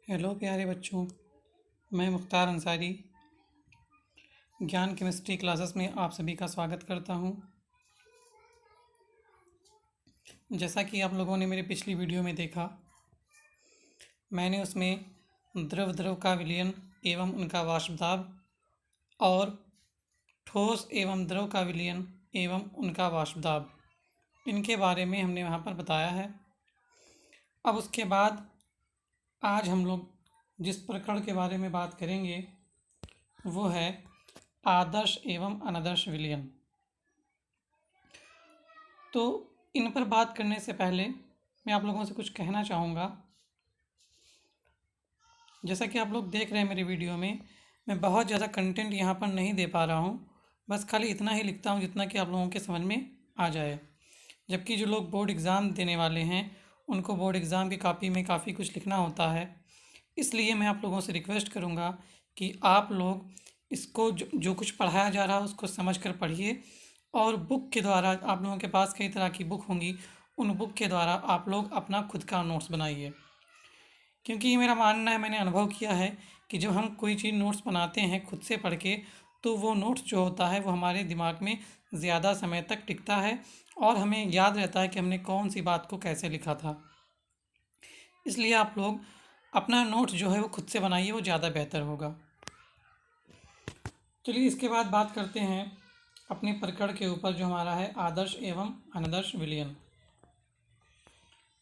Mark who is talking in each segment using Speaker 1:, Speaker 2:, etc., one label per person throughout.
Speaker 1: Hello प्यारे बच्चों, मैं मुख्तार अंसारी ज्ञान केमिस्ट्री क्लासेस में आप सभी का स्वागत करता हूं। जैसा कि आप लोगों ने मेरी पिछली वीडियो में देखा, मैंने उसमें द्रव द्रव का विलयन एवं उनका वाष्प दाब और ठोस एवं द्रव का विलयन एवं उनका वाष्प दाब, इनके बारे में हमने वहाँ पर बताया है। अब उसके बाद आज हम लोग जिस प्रकरण के बारे में बात करेंगे वो है आदर्श एवं अनादर्श विलयन। तो इन पर बात करने से पहले मैं आप लोगों से कुछ कहना चाहूँगा। जैसा कि आप लोग देख रहे हैं मेरी वीडियो में, मैं बहुत ज़्यादा कंटेंट यहाँ पर नहीं दे पा रहा हूँ, बस खाली इतना ही लिखता हूँ जितना कि आप लोगों के समझ में आ जाए। जबकि जो लोग बोर्ड एग्ज़ाम देने वाले हैं उनको बोर्ड एग्ज़ाम की कॉपी में काफ़ी कुछ लिखना होता है। इसलिए मैं आप लोगों से रिक्वेस्ट करूँगा कि आप लोग इसको जो कुछ पढ़ाया जा रहा है उसको समझ कर पढ़िए, और बुक के द्वारा आप लोगों के पास कई तरह की बुक होंगी, उन बुक के द्वारा आप लोग अपना खुद का नोट्स बनाइए। क्योंकि ये मेरा मानना है, मैंने अनुभव किया है कि जब हम कोई चीज़ नोट्स बनाते हैं खुद से पढ़ के, तो वो नोट्स जो होता है वो हमारे दिमाग में ज़्यादा समय तक टिकता है और हमें याद रहता है कि हमने कौन सी बात को कैसे लिखा था। इसलिए आप लोग अपना नोट्स जो है वो खुद से बनाइए, वो ज़्यादा बेहतर होगा। चलिए इसके बाद बात करते हैं अपने प्रकरण के ऊपर, जो हमारा है आदर्श एवं अनादर्श विलयन।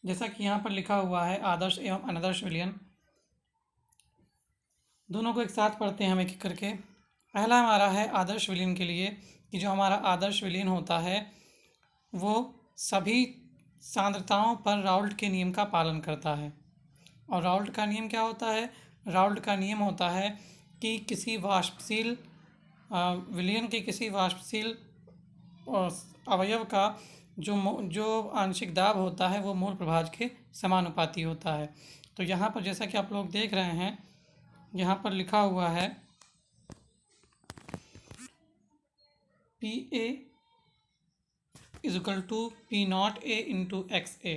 Speaker 1: जैसा कि यहाँ पर लिखा हुआ है आदर्श एवं अनादर्श विलयन, दोनों को एक साथ पढ़ते हैं हम एक एक करके। पहला हमारा है आदर्श विलयन के लिए कि जो हमारा आदर्श विलयन होता है वो सभी सांद्रताओं पर राउल्ट के नियम का पालन करता है। और राउल्ट का नियम क्या होता है? राउल्ट का नियम होता है कि किसी वाष्पशील विलयन के किसी वाष्पशील अवयव का जो आंशिक दाब होता है वो मूल प्रभाज के समानुपाती होता है। तो यहाँ पर जैसा कि आप लोग देख रहे हैं, यहाँ पर लिखा हुआ है P A is equal to P naught A into X A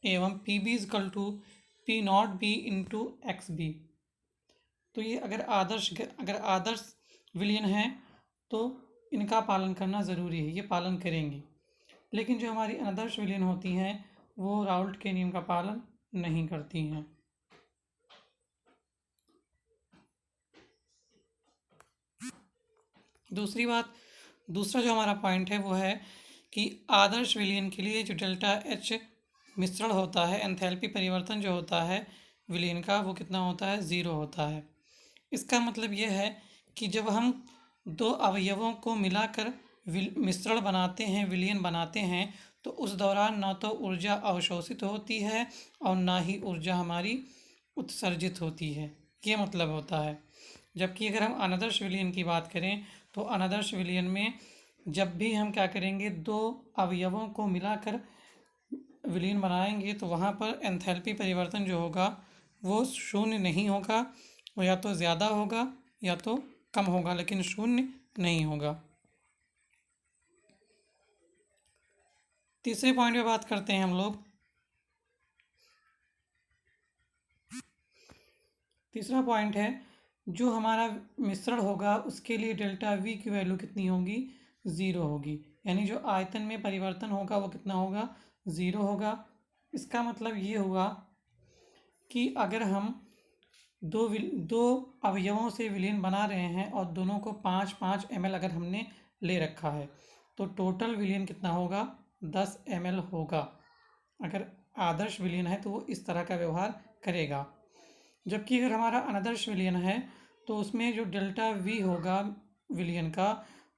Speaker 1: एवं P B is equal to P naught B into X B. तो ये अगर आदर्श विलयन है तो इनका पालन करना ज़रूरी है, ये पालन करेंगे। लेकिन जो हमारी अनादर्श विलयन होती हैं वो राउल्ट के नियम का पालन नहीं करती हैं। दूसरा जो हमारा पॉइंट है वो है कि आदर्श विलयन के लिए जो डेल्टा एच मिश्रण होता है, एंथैल्पी परिवर्तन जो होता है विलयन का, वो कितना होता है? ज़ीरो होता है। इसका मतलब ये है कि जब हम दो अवयवों को मिलाकर मिश्रण बनाते हैं, विलयन बनाते हैं, तो उस दौरान ना तो ऊर्जा अवशोषित होती है और ना ही ऊर्जा हमारी उत्सर्जित होती है, ये मतलब होता है। जबकि अगर हम अनादर्श विलयन की बात करें तो अनादर्श विलयन में जब भी हम क्या करेंगे, दो अवयवों को मिलाकर विलयन बनाएंगे तो वहाँ पर एंथैल्पी परिवर्तन जो होगा वो शून्य नहीं होगा, वो या तो ज़्यादा होगा या तो कम होगा, लेकिन शून्य नहीं होगा। तीसरे पॉइंट पे बात करते हैं हम लोग। तीसरा पॉइंट है जो हमारा मिश्रण होगा उसके लिए डेल्टा वी की वैल्यू कितनी होगी? ज़ीरो होगी। यानी जो आयतन में परिवर्तन होगा वो कितना होगा? ज़ीरो होगा। इसका मतलब ये हुआ कि अगर हम दो अवयवों से विलयन बना रहे हैं और दोनों को 5-5 ml अगर हमने ले रखा है तो टोटल विलयन कितना होगा? 10 ml होगा। अगर आदर्श विलयन है तो वो इस तरह का व्यवहार करेगा। जबकि अगर हमारा अनादर्श विलयन है तो उसमें जो डेल्टा वी होगा विलयन का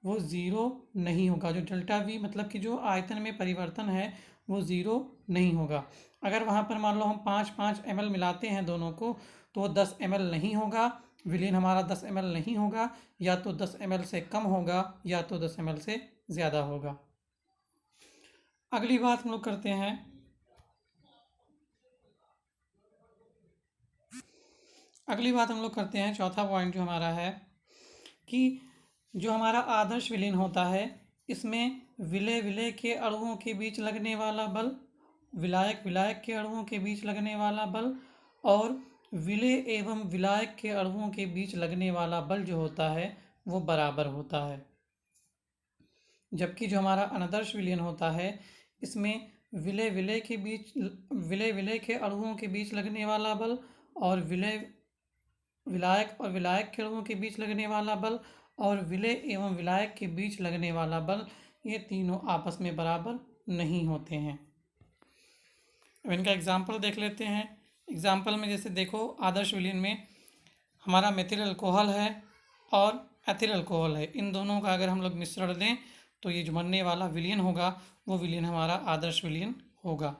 Speaker 1: वो ज़ीरो नहीं होगा। जो डेल्टा वी मतलब कि जो आयतन में परिवर्तन है वो ज़ीरो नहीं होगा। अगर वहाँ पर मान लो हम 5-5 ml मिलाते हैं दोनों को तो वो 10 ml नहीं होगा, विलयन हमारा 10 ml नहीं होगा, या तो 10 ml से कम होगा या तो 10 ml से ज़्यादा होगा। अगली बात हम लोग करते हैं चौथा पॉइंट जो हमारा है कि जो हमारा आदर्श विलयन होता है इसमें विलय विलय के अणुओं के बीच लगने वाला बल, विलायक विलायक के अणुओं के बीच लगने वाला बल और विलेय एवं विलायक के अणुओं के बीच लगने वाला बल जो होता है वो बराबर होता है। जबकि जो हमारा अनादर्श विलयन होता है इसमें विलेय विलेय के अणुओं के बीच लगने वाला बल और विलायक और विलायक के अणुओं के बीच लगने वाला बल और विलेय एवं विलायक के बीच लगने वाला बल, ये तीनों आपस में बराबर नहीं होते हैं। अब इनका एग्जाम्पल देख लेते हैं। एग्जाम्पल में जैसे देखो, आदर्श विलयन में हमारा मेथिल अल्कोहल है और एथिल अल्कोहल है, इन दोनों का अगर हम लोग मिश्रण दें तो ये जो बनने वाला विलयन होगा वो विलयन हमारा आदर्श विलयन होगा।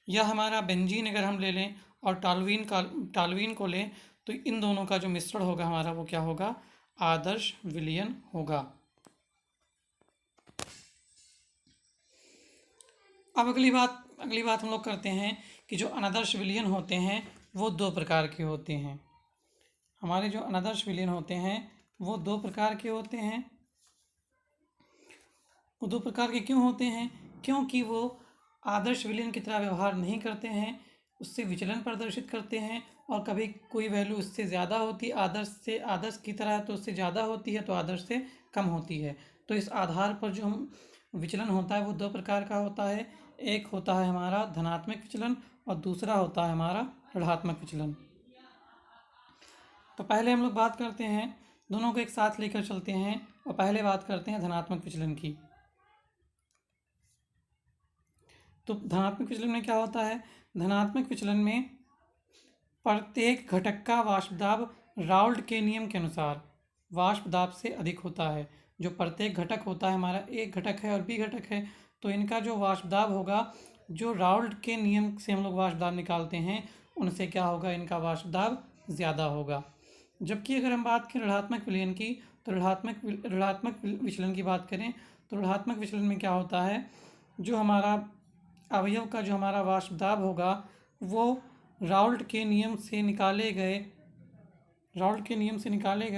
Speaker 1: या हमारा बेंजीन अगर हम ले लें और टालवीन को लें तो इन दोनों का जो मिश्रण होगा हमारा वो क्या होगा, आदर्श विलयन होगा। अब अगली बात हम लोग करते हैं कि जो अनादर्श विलयन होते हैं वो दो प्रकार के होते हैं। हमारे जो अनादर्श विलयन होते हैं वो दो प्रकार के होते हैं। वो दो प्रकार के क्यों होते हैं? क्योंकि वो आदर्श विलयन की तरह व्यवहार नहीं करते हैं, उससे विचलन प्रदर्शित करते हैं और कभी कोई वैल्यू उससे ज़्यादा होती है आदर्श की तरह तो उससे ज़्यादा होती है, तो आदर्श से कम होती है। तो इस आधार पर जो हम विचलन होता है वो दो प्रकार का होता है। एक होता है हमारा धनात्मक विचलन और दूसरा होता है हमारा ऋणात्मक विचलन। तो पहले हम लोग बात करते हैं, दोनों को एक साथ लेकर चलते हैं और पहले बात करते हैं धनात्मक विचलन की। तो धनात्मक विचलन में क्या होता है? धनात्मक विचलन में प्रत्येक घटक का वाष्प दाब राउल्ट के नियम के अनुसार वाष्प दाब से अधिक होता है। जो प्रत्येक घटक होता है हमारा, एक घटक है और बी घटक है, तो इनका जो वाष्प दाब होगा, जो राउल्ट के नियम से हम लोग वाष्प दाब निकालते हैं उनसे क्या होगा, इनका वाष्प दाब ज़्यादा होगा। जबकि अगर हम बात करें ऋणात्मक विलयन की, तो ऋणात्मक विचलन की बात करें तो ऋणात्मक विचलन में क्या होता है, जो हमारा अवयव का जो हमारा वाष्प दाब होगा वो राउल्ट के नियम से निकाले गए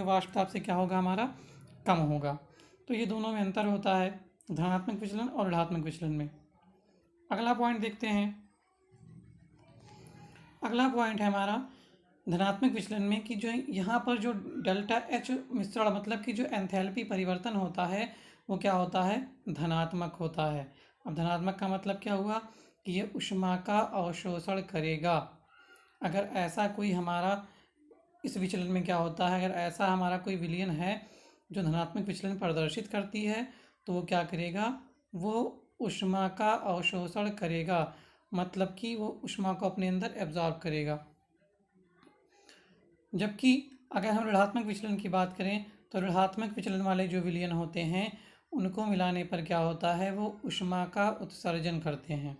Speaker 1: वाष्प दाब से क्या होगा, हमारा कम होगा। तो ये दोनों में अंतर होता है धनात्मक विचलन और ऋणात्मक विचलन में। अगला पॉइंट देखते हैं। अगला पॉइंट है हमारा धनात्मक विचलन में कि जो यहाँ पर जो डेल्टा एच मिश्रण मतलब कि जो एंथैल्पी परिवर्तन होता है वो क्या होता है, धनात्मक होता है। अब धनात्मक का मतलब क्या हुआ कि ये ऊष्मा का अवशोषण करेगा। अगर ऐसा कोई हमारा इस विचलन में क्या होता है, अगर ऐसा हमारा कोई विलयन है जो धनात्मक विचलन प्रदर्शित करती है तो वो क्या करेगा, वो ऊष्मा का अवशोषण करेगा, मतलब कि वो ऊष्मा को अपने अंदर एब्जॉर्ब करेगा। जबकि अगर हम ऋणात्मक विचलन की बात करें तो ऋणात्मक विचलन वाले जो विलयन होते हैं उनको मिलाने पर क्या होता है, वो ऊष्मा का उत्सर्जन करते हैं।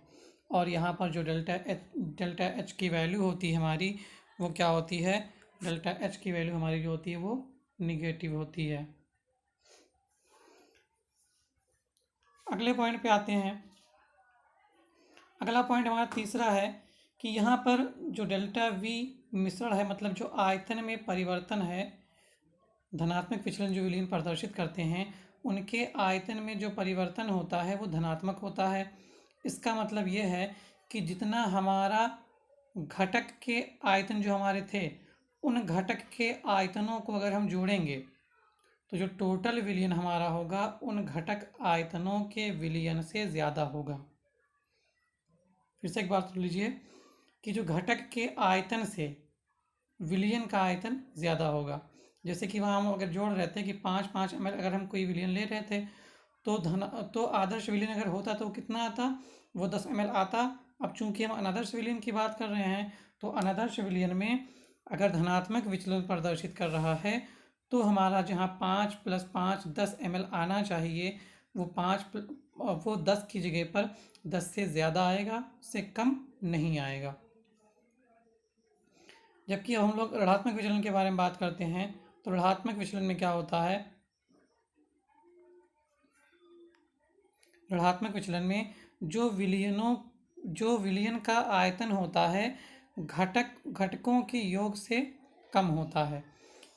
Speaker 1: और यहाँ पर जो डेल्टा एच की वैल्यू होती है हमारी, वो क्या होती है, डेल्टा एच की वैल्यू हमारी जो होती है वो निगेटिव होती है। अगले पॉइंट पे आते हैं। अगला पॉइंट हमारा तीसरा है कि यहाँ पर जो डेल्टा वी मिश्रण है, मतलब जो आयतन में परिवर्तन है, धनात्मक विचलन जो विलयन प्रदर्शित करते हैं उनके आयतन में जो परिवर्तन होता है वो धनात्मक होता है। इसका मतलब ये है कि जितना हमारा घटक के आयतन जो हमारे थे उन घटक के आयतनों को अगर हम जोड़ेंगे तो जो टोटल विलयन हमारा होगा उन घटक आयतनों के विलयन से ज़्यादा होगा। फिर से एक बार सुन लीजिए कि जो घटक के आयतन से विलयन का आयतन ज़्यादा होगा। जैसे कि वहाँ हम अगर जोड़ रहे थे कि 5 ml अगर हम कोई विलयन ले रहे थे तो आदर्श विलयन अगर होता तो कितना आता, वो 10 ml आता। अब चूंकि हम अनादर्श विलयन की बात कर रहे हैं तो अनादर्श विलयन में अगर धनात्मक विचलन प्रदर्शित कर रहा है तो हमारा जहाँ 5 + 5 10 ml आना चाहिए वो 10 की जगह पर 10 से ज़्यादा आएगा, उससे कम नहीं आएगा। जबकि हम लोग ऋणात्मक विचलन के बारे में बात करते हैं तो ऋणात्मक विचलन में क्या होता है, ऋणात्मक विचलन में जो विलयन का आयतन होता है घटकों के योग से कम होता है।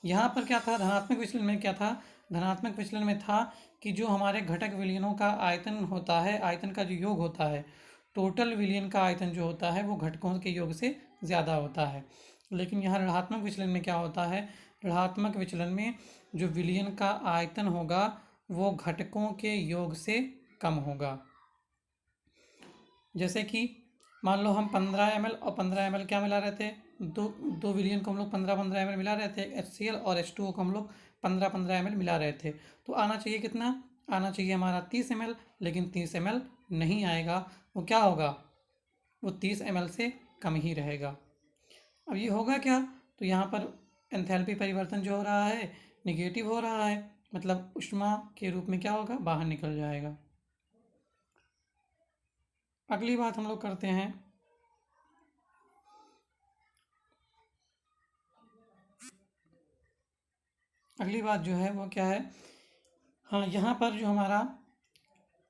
Speaker 1: यहाँ पर क्या था, धनात्मक विचलन में क्या था, धनात्मक विचलन में था कि जो हमारे घटक विलयनों का आयतन होता है, आयतन का जो योग होता है, टोटल विलयन का आयतन जो होता है वो घटकों के योग से ज़्यादा होता है। लेकिन यहाँ ऋणात्मक विचलन में क्या होता है, ऋणात्मक विचलन में जो विलयन का आयतन होगा वो घटकों के योग से कम होगा। जैसे कि मान लो हम 15 ml और 15 ml क्या मिला रहे थे, दो विलयन को हम लोग 15-15 ml मिला रहे थे, HCl और H2O को हम लोग 15-15 ml मिला रहे थे। तो आना चाहिए कितना, आना चाहिए हमारा 30 ml, लेकिन 30 ml नहीं आएगा। वो क्या होगा, वो 30 ml से कम ही रहेगा। अब ये होगा क्या, तो यहाँ पर एंथैल्पी परिवर्तन जो हो रहा है निगेटिव हो रहा है, मतलब ऊष्मा के रूप में क्या होगा, बाहर निकल जाएगा। अगली बात हम लोग करते हैं, अगली बात जो है वो क्या है, हाँ यहाँ पर जो हमारा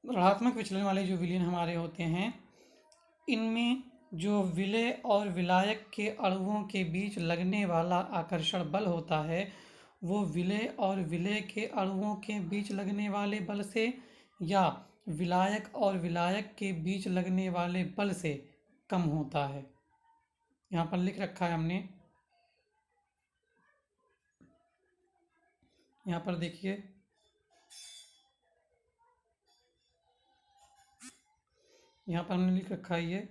Speaker 1: ऋणात्मक विचलन वाले जो विलयन हमारे होते हैं, इनमें जो विलय और विलायक के अणुओं के बीच लगने वाला आकर्षण बल होता है वो विलय और विलय के अणुओं के बीच लगने वाले बल से या विलायक और विलायक के बीच लगने वाले बल से कम होता है। यहाँ पर लिख रखा है हमने, यहाँ पर देखिए, यहाँ पर हमने लिख रखा है ये,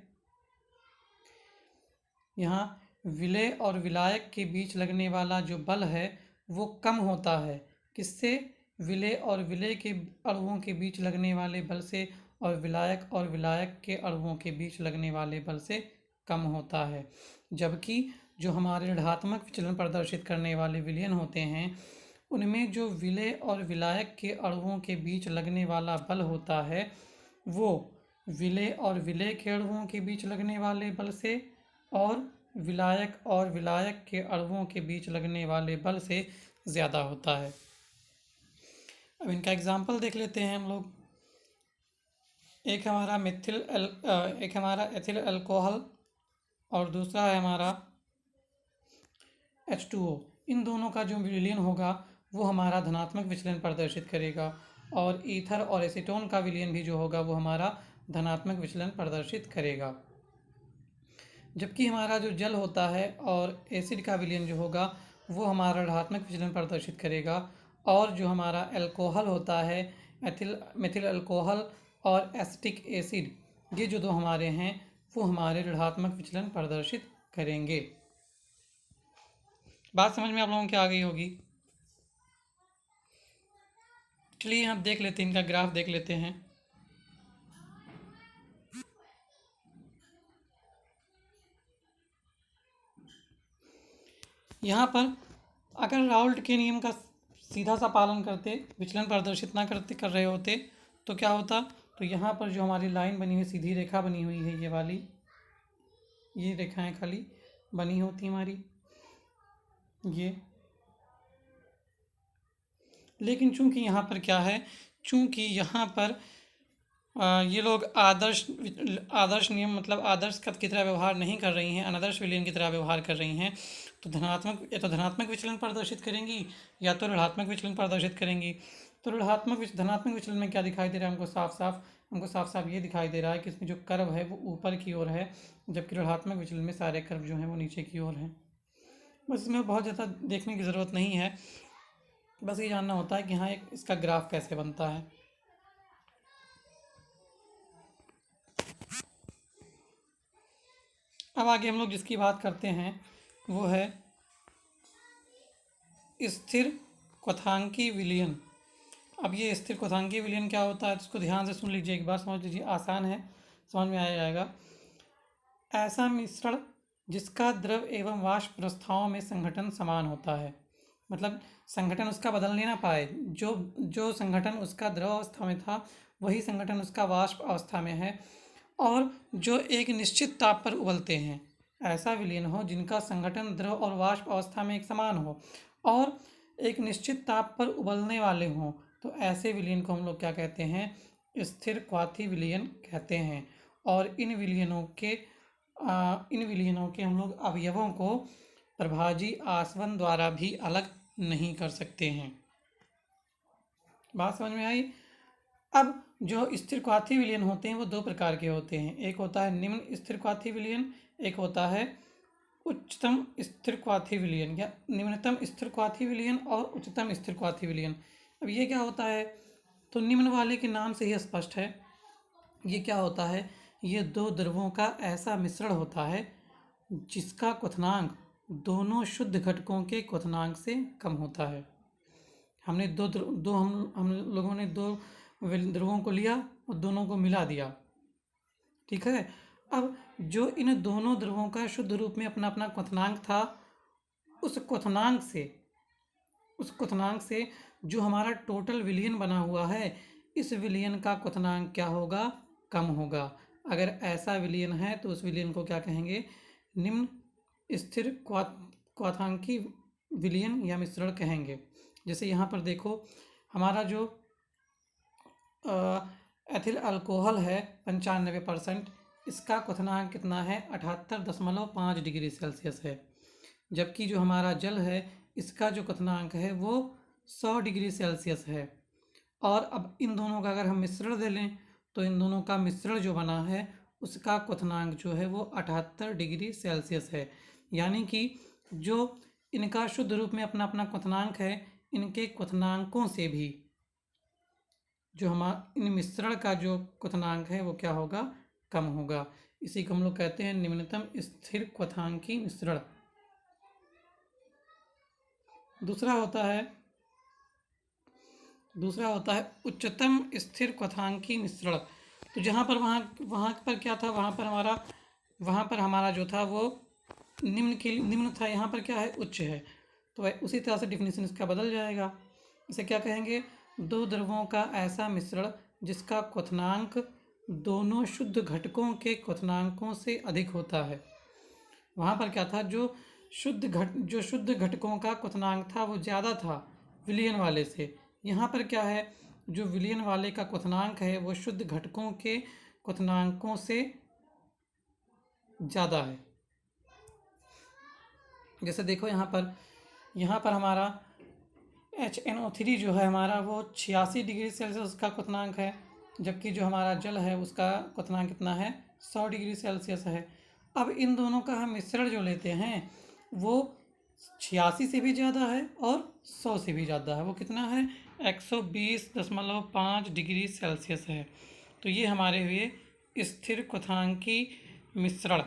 Speaker 1: यहाँ विलय और विलायक के बीच लगने वाला जो बल है वो कम होता है, किससे, विलय और विलय के अणुओं के बीच लगने वाले बल से, और विलायक के अणुओं के बीच लगने वाले बल से कम होता है। जबकि जो हमारे ऋणात्मक विचलन प्रदर्शित करने वाले विलयन होते हैं उनमें जो विलय और विलायक के अणुओं के बीच लगने वाला बल होता है वो विलय और विलय के अणुओं के बीच लगने वाले बल से और विलायक के अणुओं के बीच लगने वाले बल से ज़्यादा होता है। अब इनका एग्जाम्पल देख लेते हैं हम लोग। एक हमारा एथिल अल्कोहल और दूसरा है हमारा H2O। इन दोनों का जो विलयन होगा वो हमारा धनात्मक विचलन प्रदर्शित करेगा, और ईथर और एसीटोन का विलयन भी जो होगा वो हमारा धनात्मक विचलन प्रदर्शित करेगा। जबकि हमारा जो जल होता है और एसिड का विलयन जो होगा वो हमारा ऋणात्मक विचलन प्रदर्शित करेगा, और जो हमारा अल्कोहल होता है मेथिल अल्कोहल और एसिटिक एसिड, ये जो दो हमारे हैं वो हमारे ऋणात्मक विचलन प्रदर्शित करेंगे। बात समझ में आप लोगों की आ गई होगी। चलिए हम देख लेते हैं, इनका ग्राफ देख लेते हैं। यहाँ पर अगर राउल्ट के नियम का सीधा सा पालन करते, विचलन प्रदर्शित ना करते कर रहे होते तो क्या होता, तो यहाँ पर जो हमारी लाइन बनी हुई सीधी रेखा बनी हुई है ये वाली, ये रेखाएं खाली बनी होती हमारी ये, लेकिन चूंकि यहाँ पर क्या है, चूंकि यहाँ पर ये लोग आदर्श नियम मतलब आदर्श कथ की तरह व्यवहार नहीं कर रही हैं, अनादर्श विलयन की तरह व्यवहार कर रही हैं, तो धनात्मक विचलन प्रदर्शित करेंगी या तो ऋणात्मक विचलन प्रदर्शित करेंगी। तो धनात्मक विचलन में क्या दिखाई दे रहा है हमको साफ साफ ये दिखाई दे रहा है कि इसमें जो कर्व है वो ऊपर की ओर है, जबकि ऋणात्मक विचलन में सारे कर्व जो हैं वो नीचे की ओर हैं। बस इसमें बहुत ज़्यादा देखने की ज़रूरत नहीं है, बस ये जानना होता है कि हाँ एक इसका ग्राफ कैसे बनता है। अब आगे हम लोग जिसकी बात करते हैं वो है स्थिर क्वथनांकी विलयन। अब ये स्थिर क्वथनांकी विलयन क्या होता है, इसको ध्यान से सुन लीजिए, एक बार समझ लीजिए, आसान है, समझ में आ जाएगा। ऐसा मिश्रण जिसका द्रव एवं वाष्प अवस्थाओं में संघटन समान होता है, मतलब संगठन उसका बदलने ना पाए, जो संगठन उसका द्रव अवस्था में था वही संगठन उसका वाष्प अवस्था में है, और जो एक निश्चित ताप पर उबलते हैं। ऐसा विलयन हो जिनका संगठन द्रव और वाष्प अवस्था में एक समान हो और एक निश्चित ताप पर उबलने वाले हों, तो ऐसे विलयन को हम लोग क्या कहते हैं, स्थिर क्वाथी विलयन कहते हैं। और इन विलयनों के हम लोग अवयवों को प्रभाजी आसवन द्वारा भी अलग नहीं कर सकते हैं। बात समझ में आई। अब जो स्थिर क्वाथी विलयन होते हैं वो दो प्रकार के होते हैं, एक होता है निम्न स्थिर क्वाथी विलयन, एक होता है उच्चतम स्थिर क्वाथी विलयन या निम्नतम स्थिर क्वाथी विलयन और उच्चतम स्थिर क्वाथी विलयन। अब ये क्या होता है, तो निम्न वाले के नाम से ही स्पष्ट है। ये क्या होता है, ये दो द्रवों का ऐसा मिश्रण होता है जिसका क्वथनांक दोनों शुद्ध घटकों के क्वथनांक से कम होता है। हमने हम लोगों ने दो द्रवों को लिया और दोनों को मिला दिया, ठीक है। अब जो इन दोनों द्रवों का शुद्ध रूप में अपना अपना क्वथनांक था, उस क्वथनांक से जो हमारा टोटल विलयन बना हुआ है, इस विलयन का क्वथनांक क्या होगा, कम होगा। अगर ऐसा विलयन है तो उस विलयन को क्या कहेंगे, निम्न स्थिर क्वथनांकी विलयन या मिश्रण कहेंगे। जैसे यहाँ पर देखो, हमारा जो एथिल अल्कोहल है 95%, इसका क्वथनांक कितना है, 78.5 डिग्री सेल्सियस है। जबकि जो हमारा जल है, इसका जो क्वथनांक है वो 100 डिग्री सेल्सियस है। और अब इन दोनों का अगर हम मिश्रण दे लें तो इन दोनों का मिश्रण जो बना है उसका क्वथनांक जो है वो 78 डिग्री सेल्सियस है। यानी कि जो इनका शुद्ध रूप में अपना अपना क्वथनांक है, इनके क्वथनांकों से भी जो इन मिश्रण का जो क्वथनांक है वो क्या होगा, कम होगा। इसी को हम लोग कहते हैं निम्नतम स्थिर क्वथनांकी मिश्रण। दूसरा होता है उच्चतम स्थिर क्वथनांकी मिश्रण। तो जहाँ पर वहाँ पर क्या था, वहाँ पर हमारा जो था वो निम्न था, यहाँ पर क्या है, उच्च है। तो उसी तरह से डिफिनीशन इसका बदल जाएगा। इसे क्या कहेंगे, दो द्रवों का ऐसा मिश्रण जिसका क्वथनांक दोनों शुद्ध घटकों के क्वथनांकों से अधिक होता है। वहाँ पर क्या था, जो शुद्ध घटकों का क्वथनांक था वो ज़्यादा था विलयन वाले से। यहाँ पर क्या है, जो विलयन वाले का क्वथनांक है वो शुद्ध घटकों के क्वथनांकों से ज़्यादा है। जैसे देखो यहाँ पर हमारा HNO3 जो है हमारा वो 86 डिग्री सेल्सियस का क्वथनांक है, जबकि जो हमारा जल है उसका क्वथनांक कितना है, 100 डिग्री सेल्सियस है। अब इन दोनों का हम मिश्रण जो लेते हैं वो 86 से भी ज़्यादा है और 100 से भी ज़्यादा है। वो कितना है, 120.5 डिग्री सेल्सियस है। तो ये हमारे हुए स्थिर क्वथनांकी मिश्रण,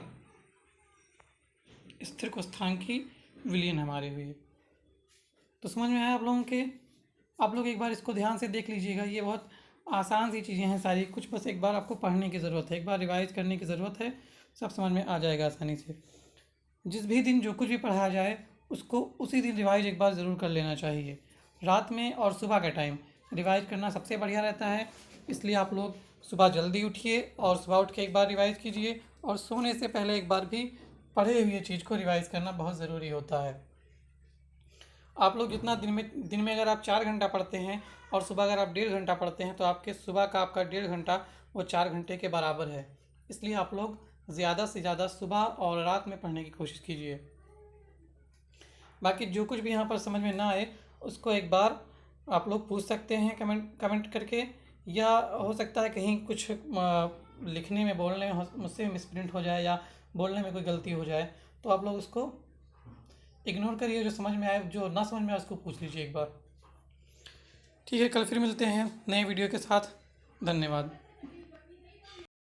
Speaker 1: स्थिर क्वथनांकी विलयन हमारे हुए। तो समझ में आया आप लोगों के? आप लोग एक बार इसको ध्यान से देख लीजिएगा। ये बहुत आसान सी चीज़ें हैं सारी, कुछ बस एक बार आपको पढ़ने की ज़रूरत है, एक बार रिवाइज करने की ज़रूरत है, सब समझ में आ जाएगा आसानी से। जिस भी दिन जो कुछ भी पढ़ाया जाए उसको उसी दिन रिवाइज एक बार ज़रूर कर लेना चाहिए। रात में और सुबह का टाइम रिवाइज करना सबसे बढ़िया रहता है। इसलिए आप लोग सुबह जल्दी उठिए और सुबह उठ के एक बार रिवाइज कीजिए, और सोने से पहले एक बार भी पढ़े हुए चीज़ को रिवाइज करना बहुत ज़रूरी होता है। आप लोग जितना दिन में अगर आप 4 घंटा पढ़ते हैं और सुबह अगर आप 1.5 घंटा पढ़ते हैं तो आपके सुबह का आपका 1.5 घंटा वो 4 घंटे के बराबर है। इसलिए आप लोग ज़्यादा से ज़्यादा सुबह और रात में पढ़ने की कोशिश कीजिए। बाकी जो कुछ भी यहाँ पर समझ में ना आए उसको एक बार आप लोग पूछ सकते हैं कमेंट करके, या हो सकता है कहीं कुछ लिखने में बोलने में मुझसे मिसप्रिंट हो जाए या बोलने में कोई गलती हो जाए तो आप लोग उसको इग्नोर करिए। जो समझ में आए, जो ना समझ में आए उसको पूछ लीजिए एक बार। ठीक है, कल फिर मिलते हैं नए वीडियो के साथ। धन्यवाद।